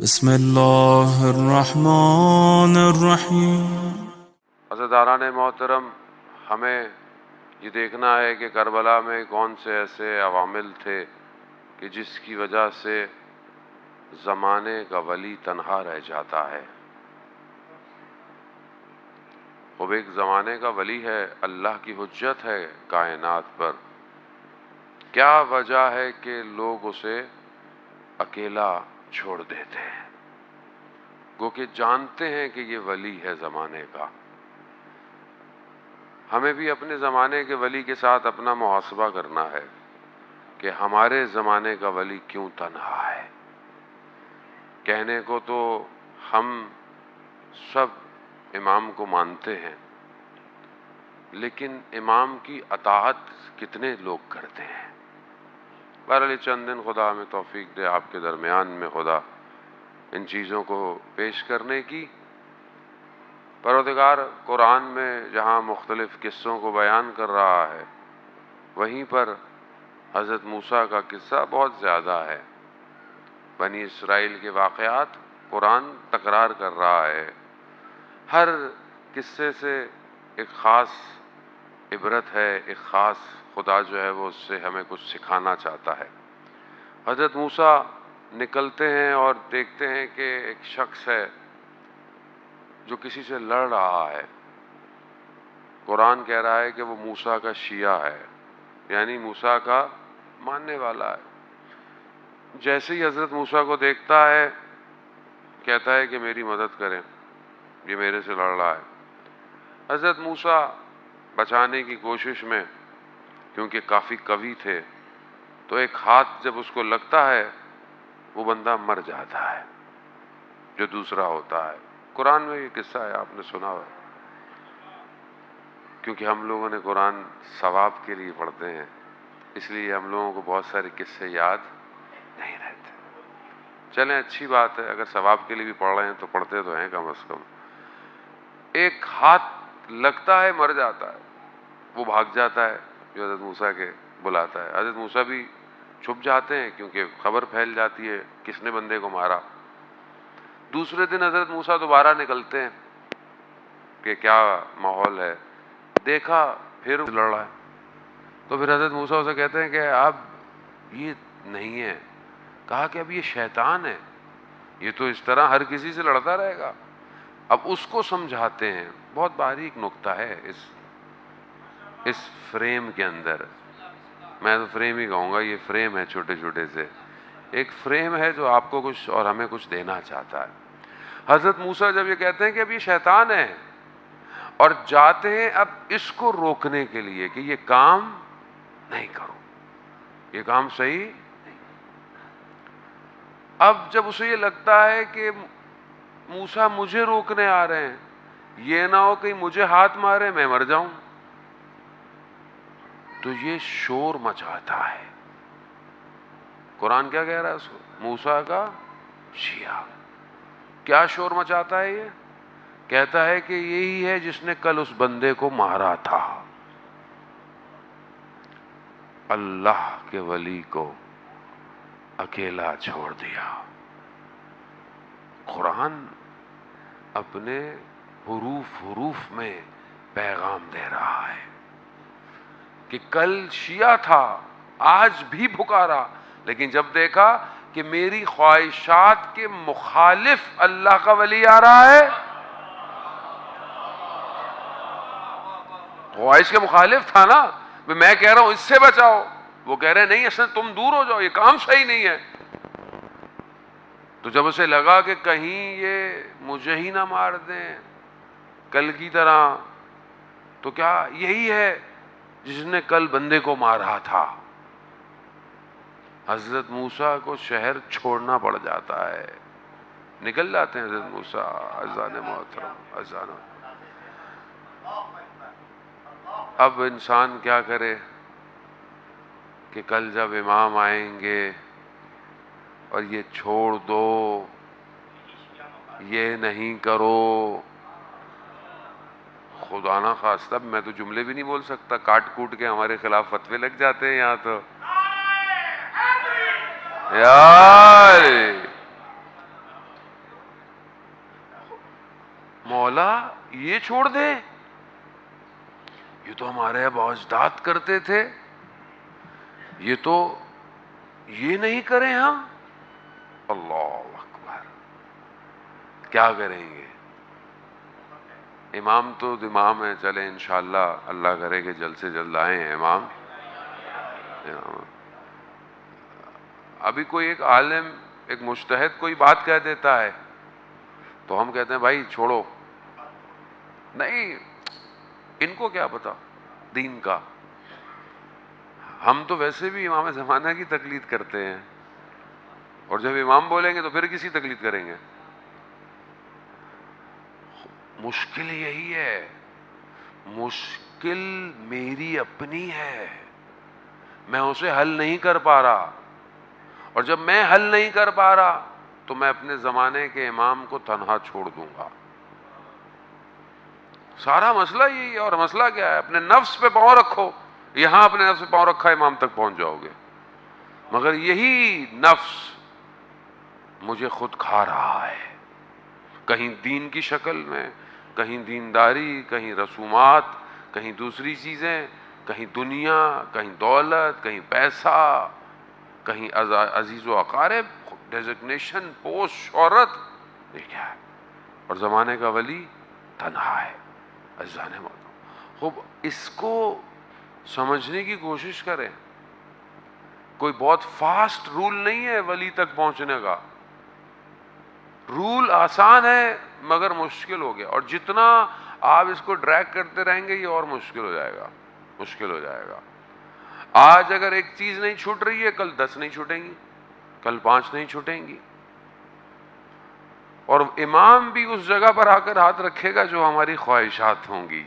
بسم اللہ الرحمن الرحیم۔ عزاداران محترم، ہمیں یہ دیکھنا ہے کہ کربلا میں کون سے ایسے عوامل تھے کہ جس کی وجہ سے زمانے کا ولی تنہا رہ جاتا ہے۔ وہ ایک زمانے کا ولی ہے، اللہ کی حجت ہے کائنات پر۔ کیا وجہ ہے کہ لوگ اسے اکیلا چھوڑ دیتے ہیں، گو کہ جانتے ہیں کہ یہ ولی ہے زمانے کا۔ ہمیں بھی اپنے زمانے کے ولی کے ساتھ اپنا محاسبہ کرنا ہے کہ ہمارے زمانے کا ولی کیوں تنہا ہے۔ کہنے کو تو ہم سب امام کو مانتے ہیں، لیکن امام کی اطاعت کتنے لوگ کرتے ہیں؟ بہرحال چند دن خدا ہمیں توفیق دے آپ کے درمیان میں خدا ان چیزوں کو پیش کرنے کی۔ پروردگار قرآن میں جہاں مختلف قصوں کو بیان کر رہا ہے، وہیں پر حضرت موسیٰ کا قصہ بہت زیادہ ہے۔ بنی اسرائیل کے واقعات قرآن تکرار کر رہا ہے۔ ہر قصے سے ایک خاص عبرت ہے، ایک خاص خدا جو ہے وہ اس سے ہمیں کچھ سکھانا چاہتا ہے۔ حضرت موسیٰ نکلتے ہیں اور دیکھتے ہیں کہ ایک شخص ہے جو کسی سے لڑ رہا ہے۔ قرآن کہہ رہا ہے کہ وہ موسیٰ کا شیعہ ہے، یعنی موسیٰ کا ماننے والا ہے۔ جیسے ہی حضرت موسیٰ کو دیکھتا ہے، کہتا ہے کہ میری مدد کریں، یہ میرے سے لڑ رہا ہے۔ حضرت موسیٰ بچانے کی کوشش میں، کیونکہ کافی قوی تھے، تو ایک ہاتھ جب اس کو لگتا ہے وہ بندہ مر جاتا ہے جو دوسرا ہوتا ہے۔ قرآن میں یہ قصہ ہے، آپ نے سنا ہوا، کیونکہ ہم لوگوں نے قرآن ثواب کے لیے پڑھتے ہیں، اس لیے ہم لوگوں کو بہت سارے قصے یاد نہیں رہتے۔ چلیں اچھی بات ہے، اگر ثواب کے لیے بھی پڑھ رہے ہیں تو پڑھتے تو ہیں کم از کم۔ ایک ہاتھ لگتا ہے، مر جاتا ہے، وہ بھاگ جاتا ہے جو حضرت موسیٰ کے بلاتا ہے۔ حضرت موسیٰ بھی چھپ جاتے ہیں کیونکہ خبر پھیل جاتی ہے کس نے بندے کو مارا۔ دوسرے دن حضرت موسیٰ دوبارہ نکلتے ہیں کہ کیا ماحول ہے، دیکھا پھر لڑ رہا ہے۔ تو پھر حضرت موسیٰ اسے کہتے ہیں کہ اب یہ نہیں ہے، کہا کہ اب یہ شیطان ہے، یہ تو اس طرح ہر کسی سے لڑتا رہے گا۔ اب اس کو سمجھاتے ہیں، بہت باریک نکتہ ہے اس فریم کے اندر، میں تو فریم ہی کہوں گا، یہ فریم ہے چھوٹے چھوٹے سے، ایک فریم ہے جو آپ کو کچھ اور ہمیں کچھ دینا چاہتا ہے۔ حضرت موسیٰ جب یہ کہتے ہیں کہ اب یہ شیطان ہے اور جاتے ہیں اب اس کو روکنے کے لیے کہ یہ کام نہیں کرو، یہ کام صحیح نہیں۔ اب جب اسے یہ لگتا ہے کہ موسیٰ مجھے روکنے آ رہے ہیں، یہ نہ ہو کہ مجھے ہاتھ مارے میں مر جاؤں، تو یہ شور مچاتا ہے۔ قرآن کیا کہہ رہا ہے اس کو؟ موسیٰ کا شیعہ۔ کیا شور مچاتا ہے یہ؟ کہتا ہے کہ یہی ہے جس نے کل اس بندے کو مارا تھا۔ اللہ کے ولی کو اکیلا چھوڑ دیا۔ قرآن اپنے حروف میں پیغام دے رہا ہے کہ کل شیعہ تھا، آج بھی پکارا، لیکن جب دیکھا کہ میری خواہشات کے مخالف اللہ کا ولی آ رہا ہے، خواہش کے مخالف تھا نا، میں کہہ رہا ہوں اس سے بچاؤ، وہ کہہ رہے نہیں اصل تم دور ہو جاؤ، یہ کام صحیح نہیں ہے۔ تو جب اسے لگا کہ کہیں یہ مجھے ہی نہ مار دیں کل کی طرح، تو کیا یہی ہے جس نے کل بندے کو مارا تھا؟ حضرت موسیٰ کو شہر چھوڑنا پڑ جاتا ہے، نکل جاتے ہیں حضرت موسیٰ۔ اذان محترم، اذان۔ اب انسان کیا کرے کہ کل جب امام آئیں گے اور یہ چھوڑ دو، یہ نہیں کرو، خدا نہ خواستہ میں تو جملے بھی نہیں بول سکتا، کاٹ کوٹ کے ہمارے خلاف فتوے لگ جاتے ہیں یہاں تو یار۔ مولا یہ چھوڑ دے، یہ تو ہمارے اب اجداد کرتے تھے، یہ تو یہ نہیں کریں ہم؟ اللہ اکبر، کیا کریں گے؟ امام تو امام ہے، چلیں انشاءاللہ اللہ کرے کہ جلد سے جلد آئیں امام۔ ابھی کوئی ایک عالم، ایک مجتہد کوئی بات کہہ دیتا ہے تو ہم کہتے ہیں بھائی چھوڑو، نہیں ان کو کیا پتا دین کا، ہم تو ویسے بھی امام زمانہ کی تقلید کرتے ہیں، اور جب امام بولیں گے تو پھر کسی تقلید کریں گے۔ مشکل یہی ہے، مشکل میری اپنی ہے، میں اسے حل نہیں کر پا رہا، اور جب میں حل نہیں کر پا رہا تو میں اپنے زمانے کے امام کو تنہا چھوڑ دوں گا۔ سارا مسئلہ یہی ہے، اور مسئلہ کیا ہے؟ اپنے نفس پہ پاؤں رکھو، یہاں اپنے نفس پہ پاؤں رکھا امام تک پہنچ جاؤ گے، مگر یہی نفس مجھے خود کھا رہا ہے، کہیں دین کی شکل میں، کہیں دینداری، کہیں رسومات، کہیں دوسری چیزیں، کہیں دنیا، کہیں دولت، کہیں پیسہ، کہیں عزیز و اقارب، ڈیزگنیشن، پوسٹ، شہرت، یہ کیا ہے؟ اور زمانے کا ولی تنہا ہے۔ عزیزان محترم، خوب اس کو سمجھنے کی کوشش کریں، کوئی بہت فاسٹ رول نہیں ہے ولی تک پہنچنے کا، رول آسان ہے مگر مشکل ہو گیا، اور جتنا آپ اس کو ڈریگ کرتے رہیں گے یہ اور مشکل ہو جائے گا، مشکل ہو جائے گا۔ آج اگر ایک چیز نہیں چھوٹ رہی ہے، کل 10 نہیں چھوٹیں گی، کل 5 نہیں چھوٹیں گی، اور امام بھی اس جگہ پر آ کر ہاتھ رکھے گا جو ہماری خواہشات ہوں گی۔